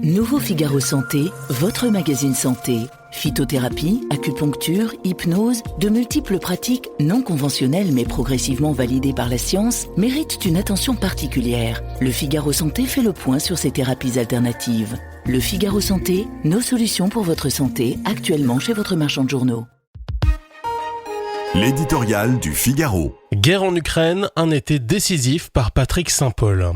Nouveau Figaro Santé, votre magazine santé. Phytothérapie, acupuncture, hypnose, de multiples pratiques non conventionnelles mais progressivement validées par la science méritent une attention particulière. Le Figaro Santé fait le point sur ces thérapies alternatives. Le Figaro Santé, nos solutions pour votre santé, actuellement chez votre marchand de journaux. L'éditorial du Figaro. Guerre en Ukraine, un été décisif par Patrick Saint-Paul.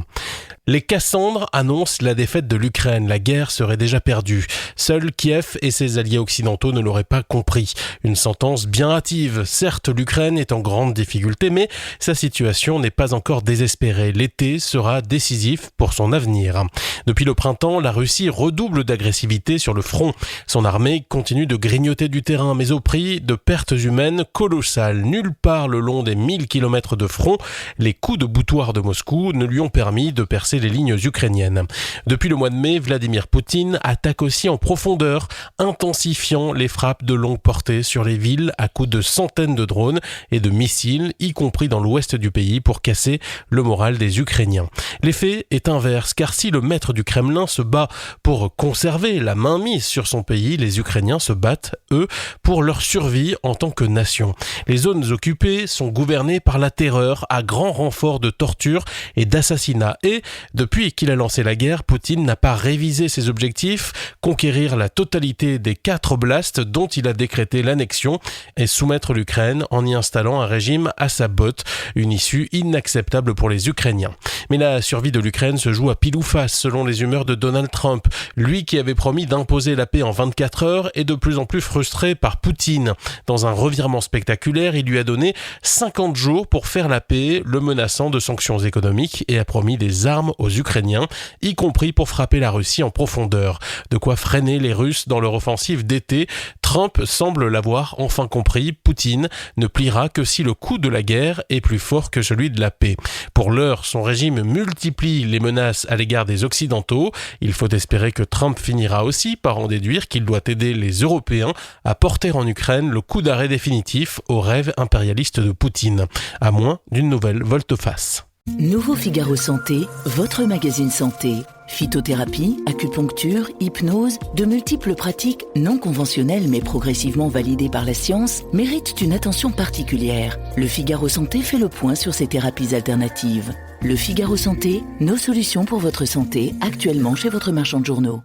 Les Cassandres annoncent la défaite de l'Ukraine. La guerre serait déjà perdue. Seuls Kiev et ses alliés occidentaux ne l'auraient pas compris. Une sentence bien hâtive. Certes, l'Ukraine est en grande difficulté, mais sa situation n'est pas encore désespérée. L'été sera décisif pour son avenir. Depuis le printemps, la Russie redouble d'agressivité sur le front. Son armée continue de grignoter du terrain, mais au prix de pertes humaines colossales. Nulle part le long des 1000 km de front, les coups de boutoir de Moscou ne lui ont permis de percer les lignes ukrainiennes. Depuis le mois de mai, Vladimir Poutine attaque aussi en profondeur, intensifiant les frappes de longue portée sur les villes à coups de centaines de drones et de missiles, y compris dans l'ouest du pays, pour casser le moral des Ukrainiens. L'effet est inverse, car si le maître du Kremlin se bat pour conserver la mainmise sur son pays, les Ukrainiens se battent, eux, pour leur survie en tant que nation. Les zones occupées sont gouvernées par la terreur, à grand renfort de torture et d'assassinats. Et depuis qu'il a lancé la guerre, Poutine n'a pas révisé ses objectifs, conquérir la totalité des 4 oblasts dont il a décrété l'annexion et soumettre l'Ukraine en y installant un régime à sa botte, une issue inacceptable pour les Ukrainiens. Mais la survie de l'Ukraine se joue à pile ou face selon les humeurs de Donald Trump. Lui qui avait promis d'imposer la paix en 24 heures est de plus en plus frustré par Poutine. Dans un revirement spectaculaire, il lui a donné 50 jours pour faire la paix, le menaçant de sanctions économiques et a promis des armes aux Ukrainiens, y compris pour frapper la Russie en profondeur. De quoi freiner les Russes dans leur offensive d'été. Trump semble l'avoir enfin compris. Poutine ne pliera que si le coût de la guerre est plus fort que celui de la paix. Pour l'heure, son régime multiplie les menaces à l'égard des Occidentaux. Il faut espérer que Trump finira aussi par en déduire qu'il doit aider les Européens à porter en Ukraine le coup d'arrêt définitif au rêve impérialiste de Poutine, à moins d'une nouvelle volte-face. Nouveau Figaro Santé, votre magazine santé. Phytothérapie, acupuncture, hypnose, de multiples pratiques non conventionnelles mais progressivement validées par la science méritent une attention particulière. Le Figaro Santé fait le point sur ces thérapies alternatives. Le Figaro Santé, nos solutions pour votre santé, actuellement chez votre marchand de journaux.